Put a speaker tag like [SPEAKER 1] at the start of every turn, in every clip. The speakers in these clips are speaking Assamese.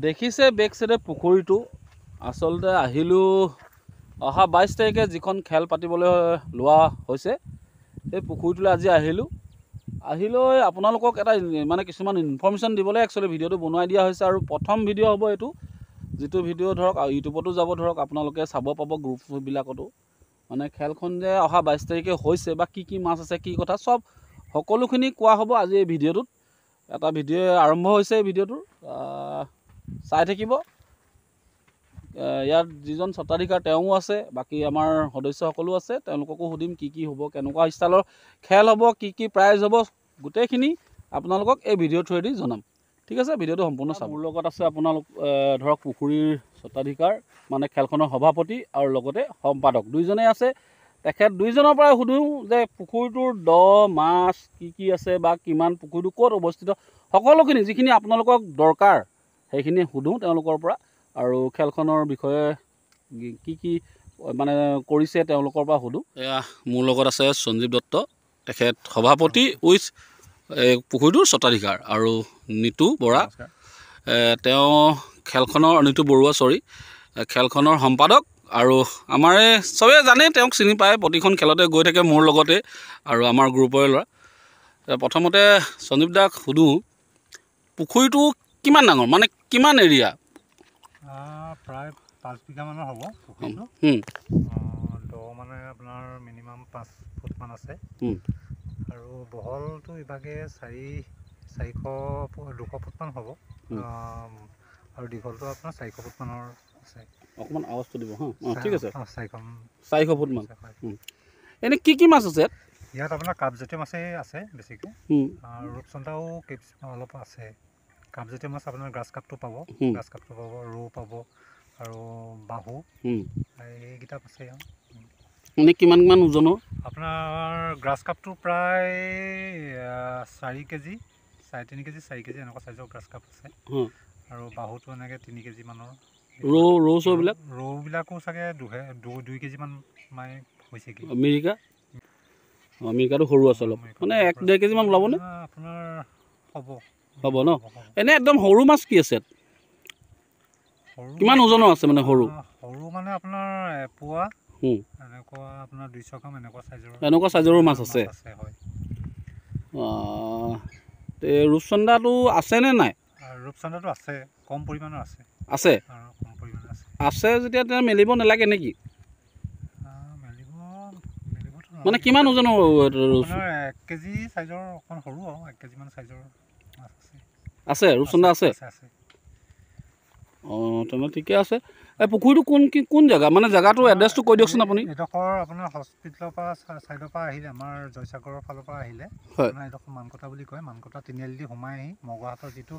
[SPEAKER 1] দেখিছে বেক সাইডে পুখুৰীটো আচলতে আহিলোঁ অহা 22 তাৰিখে যিখন খেল পাতিবলৈ লোৱা হৈছে এই পুখুৰীটোলৈ আজি আহিলৈ আপোনালোকক এটা মানে কিছুমান ইনফৰমেশ্যন দিবলৈ একচুৱেলি ভিডিঅ'টো বনাই দিয়া হৈছে আৰু প্ৰথম ভিডিঅ' হ'ব এইটো যিটো ভিডিঅ' ধৰক ইউটিউবতো যাব ধৰক আপোনালোকে চাব পাব গ্ৰুপবিলাকতো মানে খেলখন যে অহা 22 তাৰিখে হৈছে বা কি মাছ আছে কি কথা সব সকলোখিনি কোৱা হ'ব আজি এই ভিডিঅ'টোত এটা ভিডিঅ' আৰম্ভ হৈছে এই ভিডিঅ'টোৰ চাই থাকিব ইয়াত যিজন স্বত্বাধিকাৰ তেওঁ আছে বাকি আমাৰ সদস্য সকলো আছে তেওঁলোককো সুধিম কি হ'ব কেনেকুৱা ষ্টাইলৰ খেল হ'ব কি প্ৰাইজ হ'ব গোটেইখিনি আপোনালোকক এই ভিডিঅ' থ্ৰুৱেদি জনাম ঠিক আছে ভিডিঅ'টো সম্পূৰ্ণ চাব মোৰ লগত আছে আপোনালোক ধৰক পুখুৰীৰ স্বত্বাধিকাৰ মানে খেলখনৰ সভাপতি আৰু লগতে সম্পাদক দুইজনে আছে তেখেত দুইজনৰ পৰা সুধো যে পুখুৰীটোৰ দ মাছ কি আছে বা কিমান পুখুৰীটো ক'ত অৱস্থিত সকলোখিনি যিখিনি আপোনালোকক দৰকাৰ সেইখিনি সুধো তেওঁলোকৰ পৰা আৰু খেলখনৰ বিষয়ে কি মানে কৰিছে তেওঁলোকৰ পৰা সুধো এয়া মোৰ লগত আছে সঞ্জীৱ দত্ত তেখেত সভাপতি উইথ পুখুৰীটোৰ স্বত্বাধিকাৰ আৰু নিতু বৰা তেওঁ খেলখনৰ নিতু বৰুৱা খেলখনৰ সম্পাদক আৰু আমাৰে সবে জানে তেওঁক চিনি পায় প্ৰতিখন খেলতে গৈ থাকে মোৰ লগতে আৰু আমাৰ গ্ৰুপৰে ল'ৰা প্ৰথমতে সঞ্জীৱ দাক সুধো পুখুৰীটো কিমান ডাঙৰ মানে কিমান এৰিয়া
[SPEAKER 2] প্ৰায় 5 বিঘা মানৰ হ'ব পুখুৰীটো দ মানে আপোনাৰ মিনিমাম 5 ফুট মান আছে আৰু বহলটো ইভাগে 200 ফুট মান হ'ব আৰু দীঘলটো আপোনাৰ 400 ফুট মানৰ আছে
[SPEAKER 1] অকমান আৱাজটো দিব হা ঠিক আছে
[SPEAKER 2] 400
[SPEAKER 1] ফুট মান এনে কি মাছ আছে
[SPEAKER 2] ইয়াত আপোনাৰ কাপজাতীয় মাছে আছে বেছিকৈ আৰু ৰূপচন্দাও অলপ আছে কাপজাতীয় মাছ আপোনাৰ গ্ৰাছ কাপটো পাব ৰৌ পাব আৰু বাহু এইকেইটা আছে
[SPEAKER 1] মানে কিমান ওজনৰ
[SPEAKER 2] আপোনাৰ গ্ৰাছ কাপটো প্ৰায় 4 কেজি 3.5 কেজি 4 কেজি এনেকুৱা চাইজৰ গ্ৰাছ কাপ আছে আৰু বাহুটো এনেকৈ 3 কেজি মানৰ ৰৌবিলাকো চাগে 2 কেজি মান মানে হৈছে কি
[SPEAKER 1] আমেৰিকাটো সৰু আছে অলপ মানে 1-1.5 কেজি মান ওলাবনে
[SPEAKER 2] আপোনাৰ হ'ব
[SPEAKER 1] ন এনে একদম সৰু মাছ কি আছে কিমান ওজনৰ আছে মানে সৰু
[SPEAKER 2] মানে আপোনাৰ এপোৱা এনেকুৱা আপোনাৰ 200 গ্ৰাম
[SPEAKER 1] এনেকুৱা চাইজৰ মাছ আছে
[SPEAKER 2] হয়
[SPEAKER 1] তে ৰূপচন্দাটো আছে নে নাই
[SPEAKER 2] ৰূপচন্দাটো আছে কম পৰিমাণৰ আছে
[SPEAKER 1] যেতিয়া তেতিয়া মেলিব নালাগে নেকি মানে কিমান ওজনৰ
[SPEAKER 2] 1 কেজি সাইজৰ অকন সৰু 1 কেজি মান সাইজৰ মাছ
[SPEAKER 1] আছে ৰূপচন্দা আছে তেনে ঠিকে আছে এই পুখুৰীটো কোন জায়গা মানে জায়গাটো এড্ৰেছটো কৈ দিয়কচোন আপুনি
[SPEAKER 2] এডোখৰ আপোনাৰ হস্পিটেলৰ পৰা সাইডৰ পৰা আহিলে আমাৰ জয়সাগৰৰ ফালৰ পৰা আহিলে এডোখৰ মানকটা বুলি কয় মানকটা তিনিআলি দি সোমাই আহি মগহাটৰ যিটো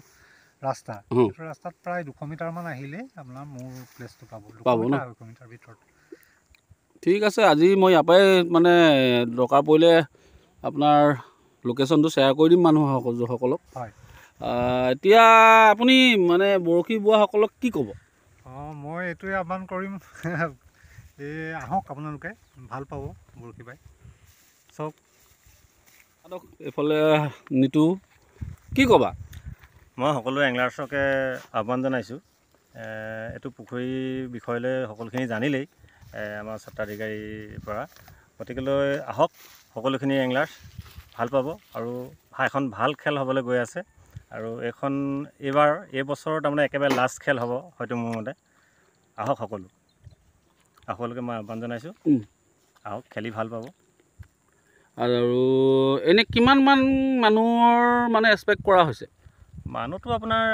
[SPEAKER 2] ৰাস্তা সেইটো ৰাস্তাত প্ৰায় 200 মিটাৰ মান আহিলে আপোনাৰ মোৰ প্লেচটো পাব 200 মিটাৰ ভিতৰত
[SPEAKER 1] ঠিক আছে আজি মই ইয়াৰ পৰাই মানে দৰকাৰ পৰিলে আপোনাৰ লোকেশ্যনটো শ্বেয়াৰ কৰি দিম মানুহসকলক
[SPEAKER 2] হয়
[SPEAKER 1] এতিয়া আপুনি মানে বৰশী বোৱাসকলক কি ক'ব
[SPEAKER 2] মই এইটোৱে আহ্বান কৰিম আহক আপোনালোকে ভাল পাব বৰশী বাই চব
[SPEAKER 1] এইফালে নিতু কি ক'বা
[SPEAKER 3] মই সকলো এংলাৰ্ছকে আহ্বান জনাইছোঁ এইটো পুখুৰীৰ বিষয়লৈ সকলোখিনি জানিলেই আমাৰ স্বত্বাধিকাৰীৰ পৰা গতিকেলৈ আহক সকলোখিনি এংলাৰ্ছ ভাল পাব আৰু এখন ভাল খেল হ'বলৈ গৈ আছে আৰু এই বছৰ তাৰমানে একেবাৰে লাষ্ট খেল হ'ব হয়তো মোৰ মতে আহক সকলোকে মই আহ্বান জনাইছোঁ আহক খেলি ভাল পাব
[SPEAKER 1] আৰু এনে কিমান মানুহৰ মানে এক্সপেক্ট কৰা হৈছে
[SPEAKER 3] মানুহটো আপোনাৰ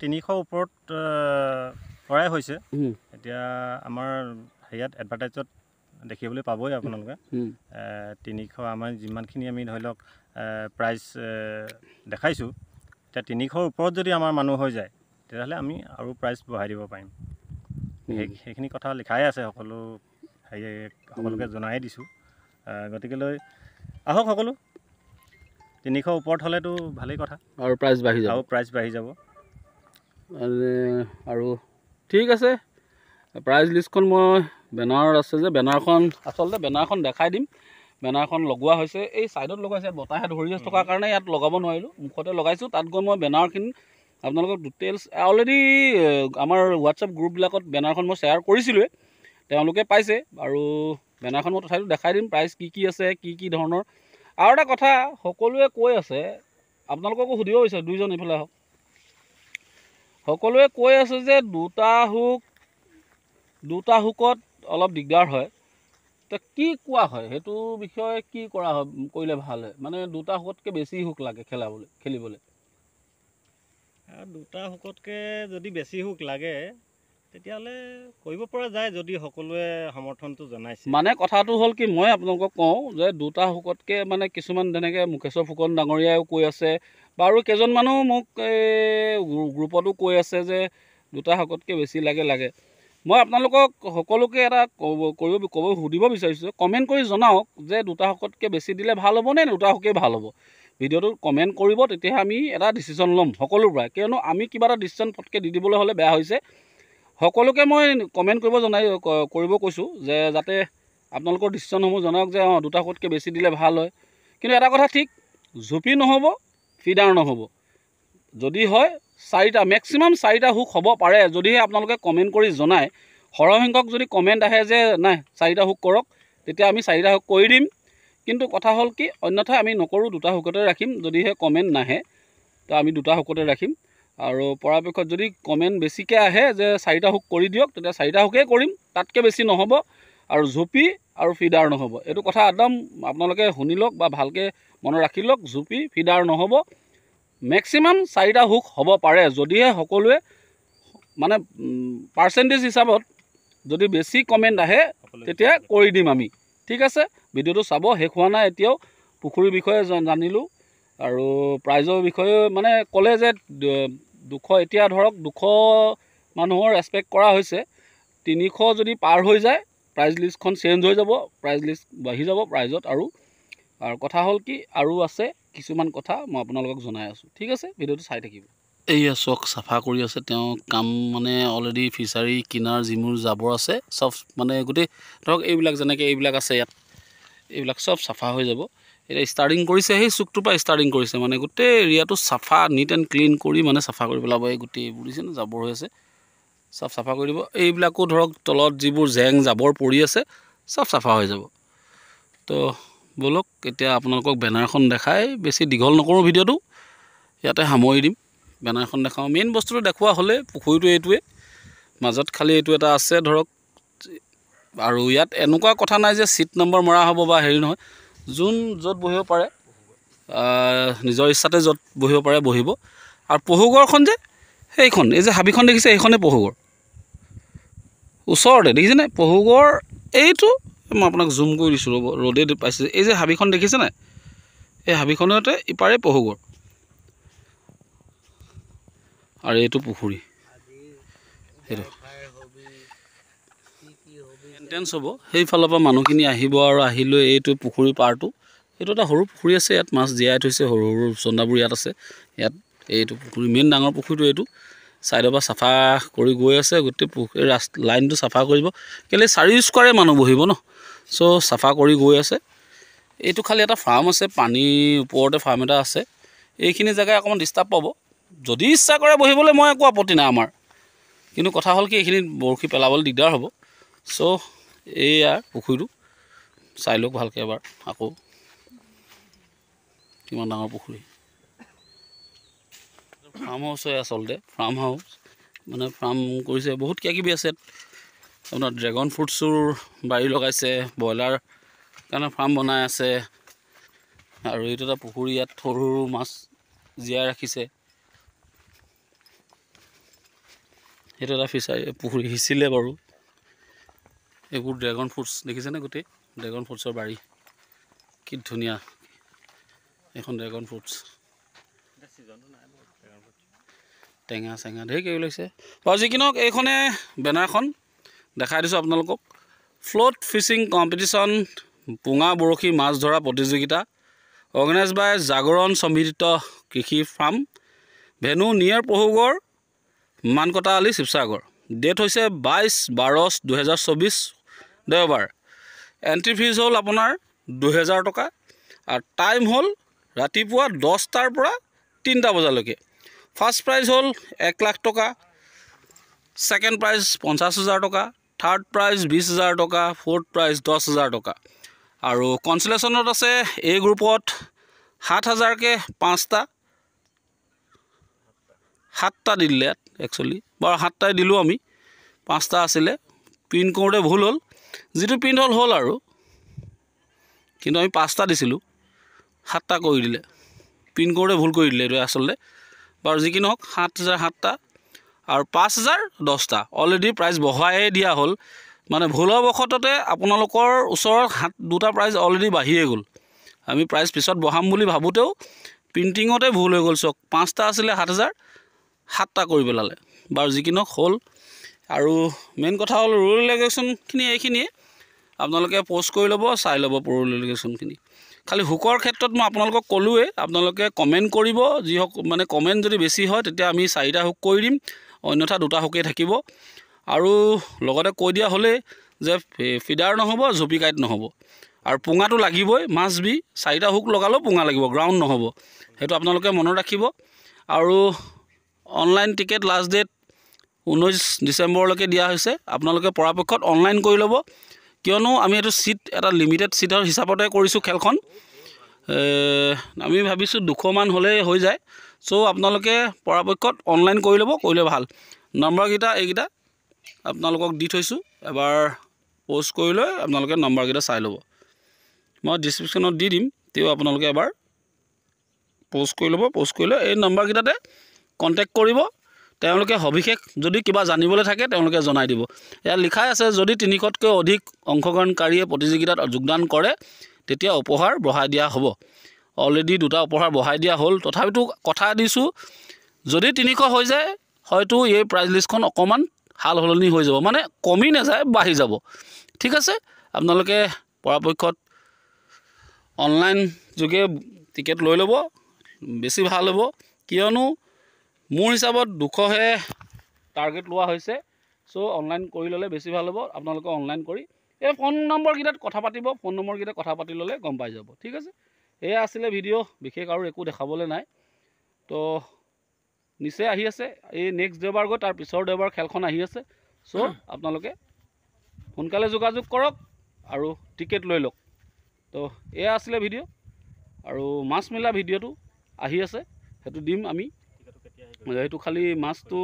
[SPEAKER 3] 300 ওপৰত কৰাই হৈছে এতিয়া আমাৰ হেৰিয়াত এডভাৰটাইজত দেখিবলৈ পাবই আপোনালোকে 300 আমাৰ যিমানখিনি আমি ধৰি লওক প্ৰাইজ দেখাইছোঁ এতিয়া 300ৰ ওপৰত যদি আমাৰ মানুহ হৈ যায় তেতিয়াহ'লে আমি আৰু প্ৰাইজ বঢ়াই দিব পাৰিম সেইখিনি কথা লিখাই আছে সকলোকে জনাই দিছোঁ গতিকেলৈ আহক সকলো 300 ওপৰত হ'লেতো ভালেই কথা
[SPEAKER 1] আৰু প্ৰাইজ বাঢ়ি যাব আৰু ঠিক আছে প্ৰাইজ লিষ্টখন মই বেনাৰত আছে যে বেনাৰখন দেখাই দিম বেনাৰখন লগোৱা হৈছে এই সাইডত লগাইছে বতাহে ধৰি থকাৰ কাৰণে ইয়াত লগাব নোৱাৰিলোঁ মুখতে লগাইছোঁ তাত গৈ মই বেনাৰখিনি আপোনালোকক ডিটেইলছ অলৰেডি আমাৰ হোৱাটছআপ গ্ৰুপবিলাকত বেনাৰখন মই শ্বেয়াৰ কৰিছিলোঁৱে, তেওঁলোকে পাইছে। আৰু বেনাৰখন মই তথাপিও দেখাই দিম প্ৰাইচ কি আছে, কি ধৰণৰ। আৰু এটা কথা সকলোৱে কৈ আছে, আপোনালোককো সুধিব বিচাৰোঁ, দুইজন এইফালে আহক। সকলোৱে কৈ আছে যে দুটা হুকত অলপ দিগদাৰ হয়। তো কি কোৱা হয়, সেইটো বিষয়ে কি কৰিলে ভাল হয়? মানে দুটা হুকতকৈ বেছি হুক লাগে খেলিবলৈ।
[SPEAKER 3] দুটা হুকতকৈ যদি বেছি হুক লাগে তেতিয়াহ'লে কৰিব পৰা যায়, যদি সকলোৱে সমৰ্থনটো জনাইছে।
[SPEAKER 1] মানে কথাটো হ'ল কি, মই আপোনালোকক কওঁ যে দুটা হুকতকৈ মানে কিছুমান তেনেকৈ মুকেশ্বৰ ফুকন ডাঙৰীয়াইও কৈ আছে, বা আৰু কেইজনমানো মোক গ্ৰুপতো কৈ আছে যে দুটা হুকতকৈ বেছি লাগে। মই আপোনালোকক সকলোকে এটা সুধিব বিচাৰিছোঁ, কমেণ্ট কৰি জনাওক যে দুটা হুকতকৈ বেছি দিলে ভাল হ'ব নে দুটা হুকেই ভাল হ'ব। ভিডিঅ'টোত কমেণ্ট কৰিব, তেতিয়াহে আমি এটা ডিচিশ্যন ল'ম সকলোৰ পৰাই। কিয়নো আমি কিবা এটা ডিচিশ্যন ফটকৈ দি দিবলৈ হ'লে বেয়া হৈছে। সকলোকে মই কমেণ্ট কৰিব কৈছোঁ যে যাতে আপোনালোকৰ ডিচিশ্যনসমূহ জনাওক যে দুটা হুকতকৈ বেছি দিলে ভাল হয়। কিন্তু এটা কথা ঠিক, জুপি নহ'ব, ফিডাৰ নহ'ব। যদি হয় মেক্সিমাম 4টা হুক হ'ব পাৰে, যদিহে আপোনালোকে কমেণ্ট কৰি জনায়। সৰহসংখ্যক যদি কমেণ্ট আহে যে নাই 4টা হুক কৰক, তেতিয়া আমি 4টা হুক কৰি দিম। কিন্তু কথা হ'ল কি, অন্যথা আমি নকৰোঁ, দুটা হুকতে ৰাখিম। যদিহে কমেণ্ট নাহে তো আমি দুটা হুকতে ৰাখিম। আৰু পৰাপক্ষত যদি কমেণ্ট বেছিকৈ আহে যে 4টা হুক কৰি দিয়ক, তেতিয়া 4টা হুকেই কৰিম, তাতকৈ বেছি নহ'ব। আৰু জুপি আৰু ফিডাৰ নহ'ব। এইটো কথা একদম আপোনালোকে শুনি লওক বা ভালকৈ মনত ৰাখি লওক, জুপি ফিডাৰ নহ'ব। মেক্সিমাম 4টা হুক হ'ব পাৰে, যদিহে সকলোৱে মানে পাৰ্চেণ্টেজ হিচাপত যদি বেছি কমেণ্ট আহে তেতিয়া কৰি দিম আমি। ঠিক আছে, ভিডিঅ'টো চাব, শেষ হোৱা নাই এতিয়াও। পুখুৰীৰ বিষয়ে জানিলোঁ আৰু প্ৰাইজৰ বিষয়ে মানে ক'লে যে 200, এতিয়া ধৰক 200 মানুহৰ এক্সপেক্ট কৰা হৈছে। 300 যদি পাৰ হৈ যায় প্ৰাইজ লিষ্টখন চেঞ্জ হৈ যাব, প্ৰাইজ লিষ্ট বাঢ়ি যাব প্ৰাইজত। আৰু কথা হ'ল কি, আৰু আছে কিছুমান কথা মই আপোনালোকক জনাই আছোঁ। ঠিক আছে, ভিডিঅ'টো চাই থাকিব। এইয়া চক চাফা কৰি আছে তেওঁ, কাম মানে অলৰেডি ফিচাৰী কিনাৰ যিবোৰ জাবৰ আছে চব মানে গোটেই ধৰক এইবিলাক যেনেকৈ এইবিলাক আছে ইয়াত, এইবিলাক চব চাফা হৈ যাব। এতিয়া ষ্টাৰ্টিং কৰিছে, সেই চুকটোৰ পৰা ষ্টাৰ্টিং কৰিছে, মানে গোটেই এৰিয়াটো চাফা নিট এণ্ড ক্লিন কৰি মানে চাফা কৰি পেলাব। এই গোটেই এইবোৰ দিছে ন জাবৰ হৈ আছে, চব চাফা কৰি দিব। এইবিলাকো ধৰক তলত যিবোৰ জেং জাবৰ পৰি আছে চব চাফা হৈ যাব। তো ব'লক এতিয়া আপোনালোকক বেনাৰখন দেখাই বেছি দীঘল নকৰোঁ, ভিডিঅ'টো ইয়াতে সামৰি দিম। বেনাৰখন দেখাওঁ, মেইন বস্তুটো দেখুওৱা হ'লে পুখুৰীটো এইটোৱে, মাজত খালি এইটো এটা আছে ধৰক। আৰু ইয়াত এনেকুৱা কথা নাই যে ছিট নম্বৰ মৰা হ'ব বা হেৰি নহয়, যোন য'ত বহিব পাৰে নিজৰ ইচ্ছাতে য'ত বহিব পাৰে বহিব। আৰু পহুঘৰখন যে সেইখন, এই যে হাবিখন দেখিছে সেইখনেই পহুঘৰ, ওচৰতে দেখিছেনে পহুঘৰ। এইটো মই আপোনাক জুম কৰি দিছোঁ, ৰ'দে পাইছে। এই যে হাবিখন দেখিছে নাই, এই হাবিখনতে ইপাৰে পহুঘৰ আৰু এইটো পুখুৰী। সেইটো এণ্ট্ৰেঞ্চ হ'ব, সেইফালৰ পৰা মানুহখিনি আহিব আৰু আহিলৈ এইটো পুখুৰী পাৰটো। এইটো এটা সৰু পুখুৰী আছে, ইয়াত মাছ জীয়াই থৈছে, সৰু সৰু চন্দাবোৰ ইয়াত আছে। ইয়াত এইটো পুখুৰী মেইন ডাঙৰ পুখুৰীটো এইটো। ছাইডৰ পৰা চাফা কৰি গৈ আছে, গোটেই পুখুৰী লাইনটো চাফা কৰিব, কেলৈ 4 স্কোৱাৰে মানুহ বহিব ন, চ' চাফা কৰি গৈ আছে। এইটো খালি এটা ফাৰ্ম আছে, পানীৰ ওপৰতে ফাৰ্ম এটা আছে। এইখিনি জেগাই অকণমান ডিষ্টাৰ্ব পাব, যদি ইচ্ছা কৰে বহিবলৈ মই একো আপত্তি নাই আমাৰ। কিন্তু কথা হ'ল কি, এইখিনিত বৰশী পেলাবলৈ দিগদাৰ হ'ব। চ' এইয়া পুখুৰীটো চাই লওক ভালকৈ এবাৰ আকৌ, কিমান ডাঙৰ পুখুৰী। ফাৰ্ম হাউচ হয় আচলতে, ফাৰ্ম হাউচ মানে ফাৰ্ম কৰিছে, বহুত কিবাকিবি আছে। আপোনাৰ ড্ৰেগন ফ্ৰুটছৰ বাৰী লগাইছে, ব্ৰইলাৰ কাৰণে ফাৰ্ম বনাই আছে। আৰু এইটো এটা পুখুৰী, ইয়াত সৰু সৰু মাছ জীয়াই ৰাখিছে। সেইটো এটা ফিচাৰী পুখুৰী সিঁচিলে বাৰু। এইবোৰ ড্ৰেগন ফ্ৰুটছ দেখিছেনে, গোটেই ড্ৰেগন ফ্ৰুটছৰ বাৰী, কি ধুনীয়া এইখন ড্ৰেগন ফ্ৰুটছ। টেঙা চেঙা ধেৰ কিবা লাগিছে বাৰু। যি কি নহওক, এইখনে বেনাৰখন দেখাই দিছোঁ আপোনালোকক। ফ্লোট ফিচিং কম্পিটিশ্যন, পোঙা বৰশী মাছ ধৰা প্ৰতিযোগিতা, অৰ্গেনাইজ বাই জাগৰণ সমৃদ্ধ কৃষি ফাৰ্ম, ভেনু নিয়াৰ পহুগড়, মানকটা আলি, শিৱসাগৰ। ডেট হৈছে 22/12/2024 দেওবাৰ। এণ্ট্ৰি ফিজ হ'ল আপোনাৰ 2000 টকা আৰু টাইম হ'ল ৰাতিপুৱা 10টাৰ পৰা 3টা বজালৈকে। ফাৰ্ষ্ট প্ৰাইজ হ'ল 1 লাখ টকা, ছেকেণ্ড প্ৰাইজ 50,000 টকা, থাৰ্ড প্ৰাইজ 20,000 টকা, ফ'ৰ্থ প্ৰাইজ 10,000 টকা। আৰু কনচুলেশ্যনত আছে এই গ্ৰুপত 7,000কৈ 7টা দিলে একচুৱেলি, বাৰু 7টাই দিলোঁ আমি, 5টা আছিলে, প্ৰিণ্ট কৰোঁতে ভুল হ'ল, যিটো প্ৰিণ্ট হ'ল আৰু, কিন্তু আমি 5টা দিছিলোঁ, 7টা কৰি দিলে, প্ৰিণ্ট কৰোঁতে ভুল কৰি দিলে এইটো আচলতে। বাৰু যি কি নহওক 7,000 7টা আৰু 5,000 10টা অলৰেডি প্ৰাইজ বঢ়াই দিয়া হ'ল, মানে ভুলবশততে আপোনালোকৰ ওচৰত 2টা প্ৰাইজ অলৰেডি বাঢ়িয়ে গ'ল। আমি প্ৰাইজ পিছত বঢ়াম বুলি ভাবোঁতেও প্ৰিণ্টিঙতে ভুল হৈ গ'ল। চক 5টা আছিলে 7,000, 7টা কৰি পেলালে। বাৰু যি কি নহওক হ'ল। আৰু মেইন কথা হ'ল ৰুল ৰেগুলেশ্যনখিনি এইখিনিয়ে, আপোনালোকে প'ষ্ট কৰি ল'ব, চাই ল'ব ৰুল ৰেগুলেশ্যনখিনি। খালি হুকৰ ক্ষেত্ৰত মই আপোনালোকক ক'লোৱেই, আপোনালোকে কমেণ্ট কৰিব, যি হওক মানে কমেণ্ট যদি বেছি হয় তেতিয়া আমি 4টা হুক কৰি দিম, অন্যথা 2টা হুকেই থাকিব। আৰু লগতে কৈ দিয়া হ'লেই যে ফিডাৰ নহ'ব, জুপি কাইট নহ'ব, আৰু পুঙাটো লাগিবই, মাছ বি 4টা হুক লগালেও পুঙা লাগিব, গ্ৰাউণ্ড নহ'ব, সেইটো আপোনালোকে মনত ৰাখিব। আৰু অনলাইন টিকেট লাষ্ট ডেট 19 ডিচেম্বৰলৈকে দিয়া হৈছে, আপোনালোকে পৰাপক্ষত অনলাইন কৰি ল'ব, কিয়নো আমি এইটো ছিট এটা লিমিটেড ছিটৰ হিচাপতে কৰিছোঁ খেলখন। আমি ভাবিছোঁ 200মান হ'লেই হৈ যায়, চ' আপোনালোকে পৰাপক্ষত অনলাইন কৰি ল'ব, কৰিলে ভাল। নম্বৰকেইটা এইকেইটা আপোনালোকক দি থৈছোঁ, এবাৰ প'ষ্ট কৰি লৈ আপোনালোকে নম্বৰকেইটা চাই ল'ব, মই ডিছক্ৰিপশ্যনত দি দিম, তেও আপোনালোকে এবাৰ প'ষ্ট কৰি ল'ব, প'ষ্ট কৰি লৈ এই নম্বৰকেইটাতে কণ্টেক্ট কৰিব, তেওঁলোকে সবিশেষ যদি কিবা জানিবলৈ থাকে তেওঁলোকে জনাই দিব। ইয়াত লিখাই আছে যদি 300তকৈ অধিক অংশগ্ৰহণকাৰীয়ে প্ৰতিযোগিতাত যোগদান কৰে তেতিয়া উপহাৰ বঢ়াই দিয়া হ'ব। অলৰেডি 2টা উপহাৰ বঢ়াই দিয়া হ'ল, তথাপিতো কথা দিছোঁ যদি 300 হৈ যায় হয়তো এই প্ৰাইজ লিষ্টখন অকণমান সাল সলনি হৈ যাব, মানে কমি নাযায়, বাঢ়ি যাব। ঠিক আছে, আপোনালোকে পৰাপক্ষত অনলাইন যোগে টিকেট লৈ ল'ব, বেছি ভাল হ'ব, কিয়নো মোৰ হিচাপত 200হে টাৰ্গেট লোৱা হৈছে, চ' অনলাইন কৰি ল'লে বেছি ভাল হ'ব। আপোনালোকে অনলাইন কৰি এই ফোন নম্বৰকেইটাত কথা পাতিব, ফোন নম্বৰকেইটাত কথা পাতি ল'লে গম পাই যাব। ঠিক আছে, এয়া আছিলে ভিডিঅ', বিশেষ আৰু একো দেখাবলৈ নাই। তো নিশ্চয় আহি আছে এই নেক্সট দেওবাৰ গৈ তাৰ পিছৰ দেওবাৰ খেলখন আহি আছে, চ' আপোনালোকে সোনকালে যোগাযোগ কৰক আৰু টিকেট লৈ লওক। তো এয়া আছিলে ভিডিঅ', আৰু মাছ মেলা ভিডিঅ'টো আহি আছে, সেইটো দিম আমি, সেইটো খালি মাছটো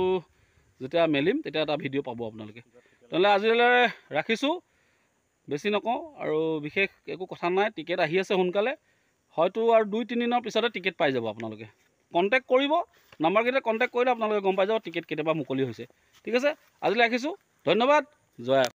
[SPEAKER 1] যেতিয়া মেলিম তেতিয়া এটা ভিডিঅ' পাব আপোনালোকে। তেনেহ'লে আজিলৈ ৰাখিছোঁ, বেছি নকওঁ, আৰু বিশেষ একো কথা নাই, টিকেট আহি আছে সোনকালে, হয়তো আৰু 2-3 দিনৰ পিছতে টিকেট পাই যাব। আপোনালোকে কণ্টেক্ট কৰিব, নাম্বাৰকেইটা কণ্টেক্ট কৰিলে আপোনালোকে গম পাই যাব টিকেট কেতিয়াবা মুকলি হৈছে। ঠিক আছে, আজিলৈ ৰাখিছোঁ, ধন্যবাদ, জয়।